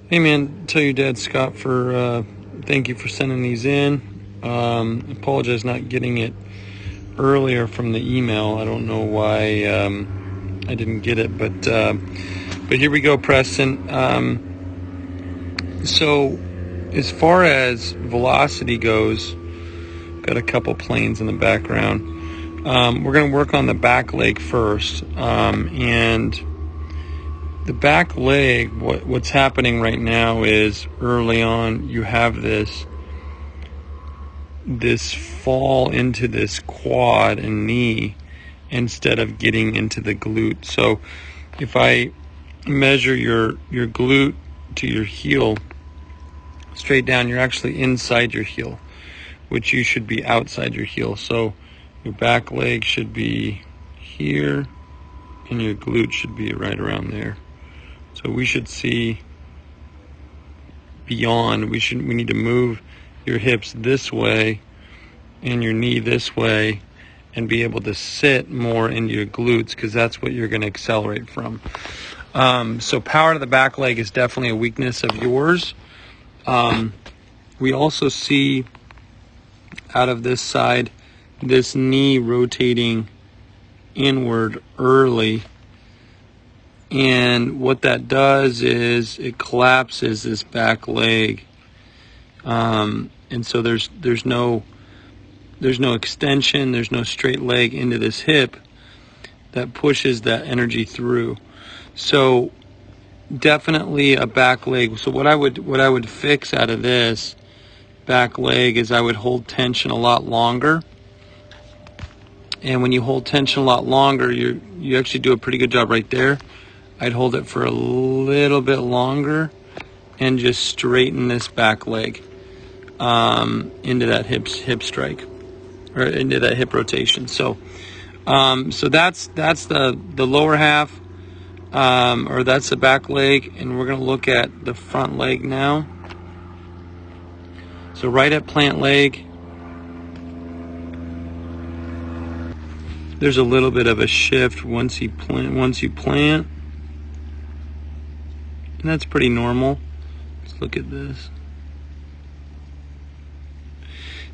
Hey man, tell your dad Scott for thank you for sending these in. Apologize not getting it earlier from the email. I don't know why I didn't get it, but here we go, Preston. So as far as velocity goes, got a couple planes in the background. We're going to work on the back leg first, and the back leg, what's happening right now is early on you have this fall into this quad and knee instead of getting into the glute. So if I measure your glute to your heel straight down, you're actually inside your heel, which you should be outside your heel. So your back leg should be here and your glute should be right around there. So we should see beyond. We need to move your hips this way and your knee this way and be able to sit more into your glutes, because that's what you're going to accelerate from. So power to the back leg is definitely a weakness of yours. We also see out of this side this knee rotating inward early. And what that does is it collapses this back leg, and so there's no extension, there's no straight leg into this hip that pushes that energy through. So definitely a back leg. So what I would fix out of this back leg is I would hold tension a lot longer. And when you hold tension a lot longer, you actually do a pretty good job right there. I'd hold it for a little bit longer and just straighten this back leg into that hip strike, or into that hip rotation. So that's the lower half, or that's the back leg, and we're going to look at the front leg now. So right at plant leg, there's a little bit of a shift once you plant. And that's pretty normal. Let's look at this.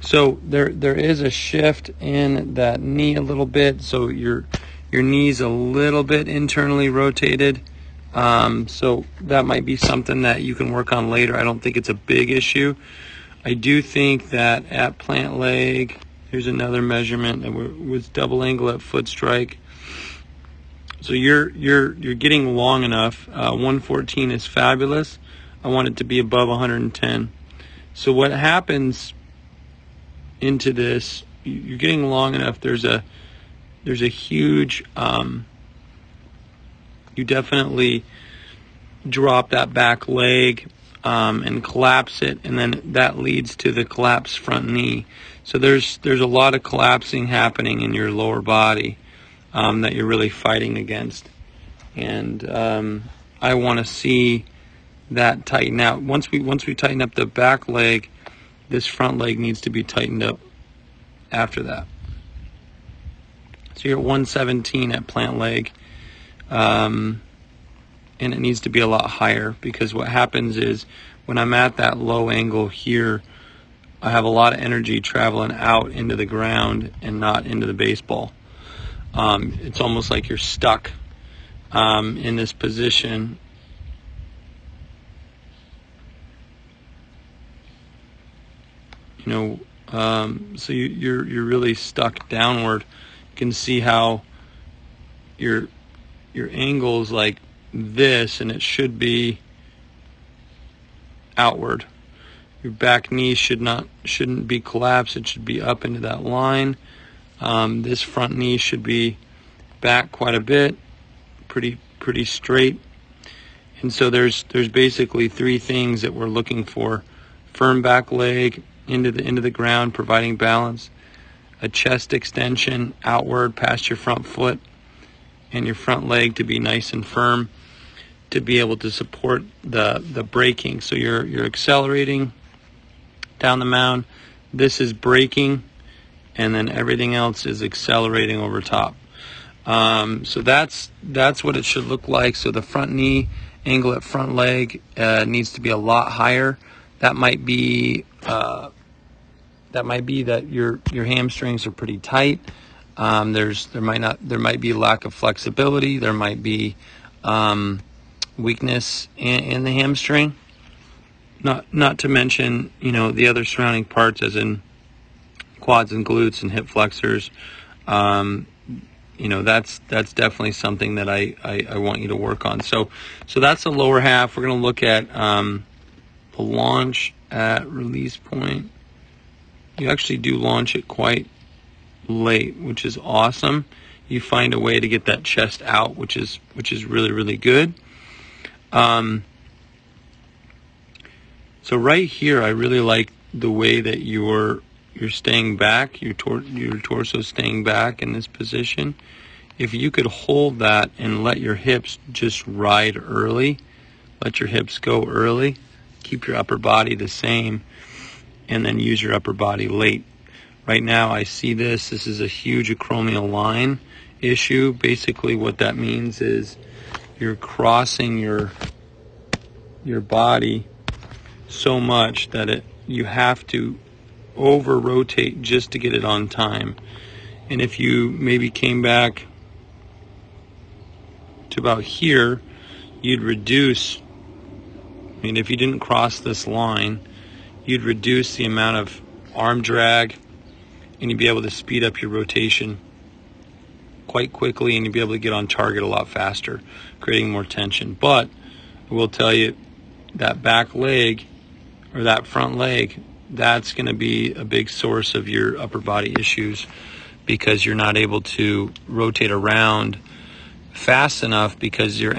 So there is a shift in that knee a little bit. So your knee's a little bit internally rotated. So that might be something that you can work on later. I don't think it's a big issue. I do think that at plant leg, here's another measurement that with double angle at foot strike. So you're getting long enough. 114 is fabulous. I want it to be above 110. So what happens into this? You're getting long enough. There's a huge. You definitely drop that back leg and collapse it, and then that leads to the collapsed front knee. So there's a lot of collapsing happening in your lower body. That you're really fighting against, and I want to see that tighten out. Once we tighten up the back leg, this front leg needs to be tightened up after that. So you're at 117 at plant leg, and it needs to be a lot higher, because what happens is when I'm at that low angle here, I have a lot of energy traveling out into the ground and not into the baseball. It's almost like you're stuck in this position. So you're really stuck downward. You can see how your angle is like this, and it should be outward. Your back knee shouldn't be collapsed. It should be up into that line. This front knee should be back quite a bit, pretty straight. And so there's basically three things that we're looking for: firm back leg into the ground, providing balance; a chest extension outward past your front foot, and your front leg to be nice and firm to be able to support the braking. So you're accelerating down the mound. This is braking, and then everything else is accelerating over top. So that's what it should look like. So the front knee angle at front leg needs to be a lot higher. That might be that your hamstrings are pretty tight. There might be lack of flexibility. There might be weakness in the hamstring. Not to mention, the other surrounding parts, as in quads and glutes and hip flexors. That's definitely something that I want you to work on. So that's the lower half. We're going to look at the launch at release point. You actually do launch it quite late, which is awesome. You find a way to get that chest out, which is really, really good. So right here, I really like the way that you're staying back, your torso staying back in this position. If you could hold that and let your hips just ride early, let your hips go early, keep your upper body the same, and then use your upper body late. Right now I see this is a huge acromial line issue. Basically what that means is you're crossing your body so much that you have to over rotate just to get it on time. And if you maybe came back to about here, you'd reduce, if you didn't cross this line, you'd reduce the amount of arm drag, and you'd be able to speed up your rotation quite quickly, and you'd be able to get on target a lot faster, creating more tension. But I will tell you, that back leg or that front leg, that's going to be a big source of your upper body issues, because you're not able to rotate around fast enough, because your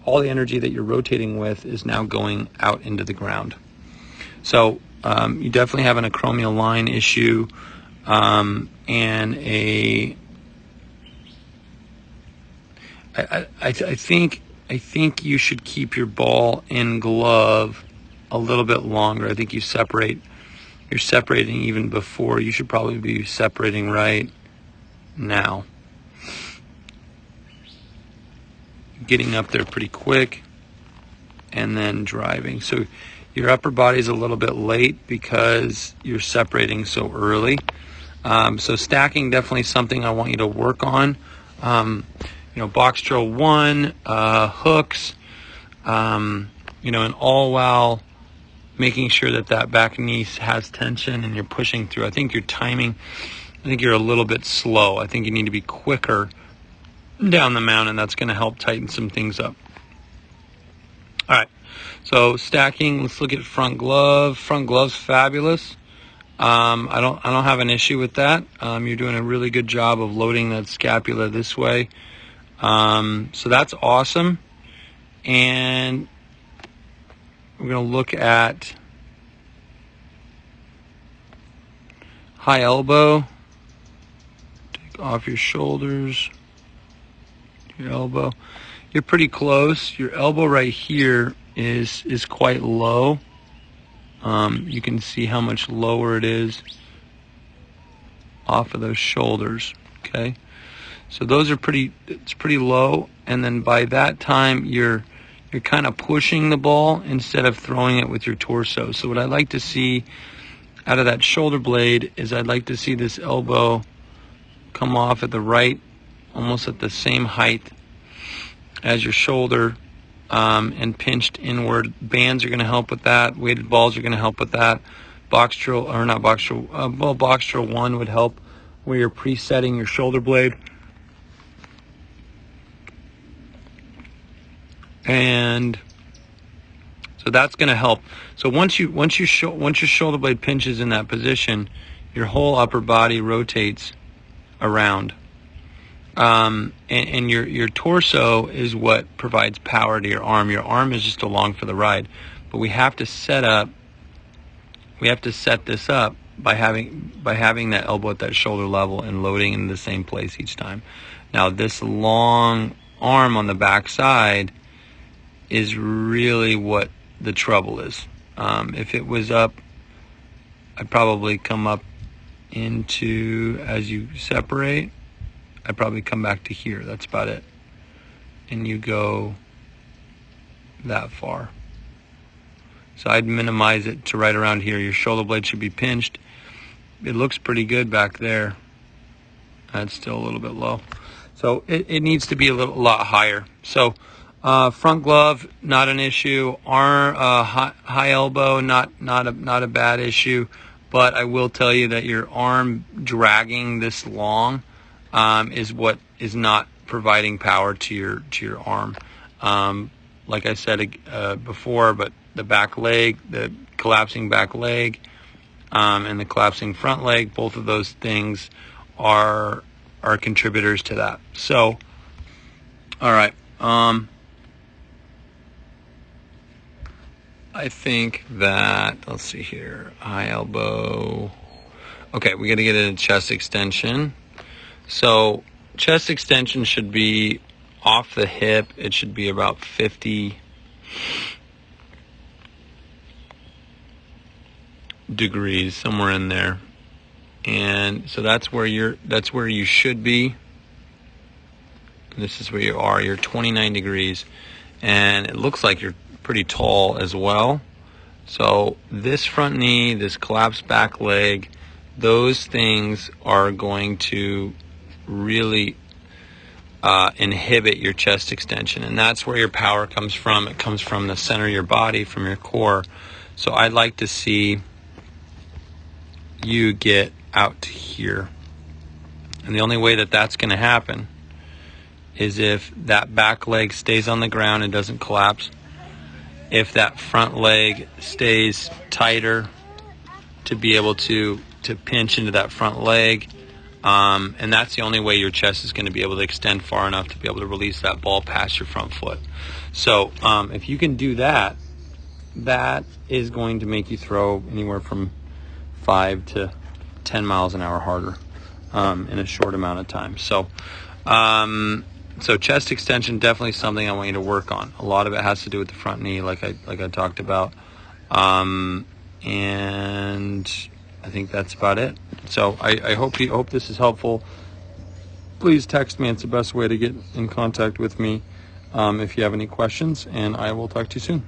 all the energy that you're rotating with is now going out into the ground. So you definitely have an acromial line issue, and I think you should keep your ball in glove a little bit longer. I think you're separating even before. You should probably be separating right now. Getting up there pretty quick and then driving. So your upper body's a little bit late because you're separating so early. So stacking, definitely something I want you to work on. Box drill 1, hooks, and all while making sure that back knee has tension and you're pushing through. I think your timing, you're a little bit slow. I think you need to be quicker down the mountain. That's going to help tighten some things up. All right, so stacking, let's look at front glove. Front glove's fabulous. I don't have an issue with that. You're doing a really good job of loading that scapula this way. So that's awesome. And we're going to look at high elbow. Take off your shoulders, your elbow. You're pretty close. Your elbow right here is quite low. You can see how much lower it is off of those shoulders. Okay, so those are it's pretty low. And then by that time, you're kind of pushing the ball instead of throwing it with your torso. So what I'd like to see out of that shoulder blade is I'd like to see this elbow come off at the right, almost at the same height as your shoulder, and pinched inward. Bands are going to help with that. Weighted balls are going to help with that. Box drill 1 would help, where you're presetting your shoulder blade. And so that's going to help. So once your shoulder blade pinches in that position, your whole upper body rotates around. And your torso is what provides power to your arm. Your arm is just along for the ride. But we have to set this up by having that elbow at that shoulder level and loading in the same place each time. Now this long arm on the back side is really what the trouble is. If it was up, I'd probably come up into, as you separate, I'd probably come back to here. That's about it. And you go that far. So I'd minimize it to right around here. Your shoulder blade should be pinched. It looks pretty good back there. That's still a little bit low. So it needs to be a lot higher. So front glove, not an issue. Arm, high elbow, not a bad issue. But I will tell you that your arm dragging this long is what is not providing power to your arm. Like I said before, but the back leg, the collapsing back leg, and the collapsing front leg, both of those things are contributors to that. So, all right. I think that, let's see here, high elbow. Okay, we got to get a chest extension. So chest extension should be off the hip. It should be about 50 degrees, somewhere in there. And so that's where you should be. This is where you are. You're 29 degrees. And it looks like you're pretty tall as well. So this front knee, this collapsed back leg, those things are going to really inhibit your chest extension. And that's where your power comes from. It comes from the center of your body, from your core. So I'd like to see you get out to here. And the only way that that's going to happen is if that back leg stays on the ground and doesn't collapse. If that front leg stays tighter to be able to pinch into that front leg. And that's the only way your chest is going to be able to extend far enough to be able to release that ball past your front foot. So if you can do that, that is going to make you throw anywhere from 5 to 10 miles an hour harder in a short amount of time. So so chest extension, definitely something I want you to work on. A lot of it has to do with the front knee, like I talked about. And I think that's about it. So I hope this is helpful. Please text me. It's the best way to get in contact with me if you have any questions, and I will talk to you soon.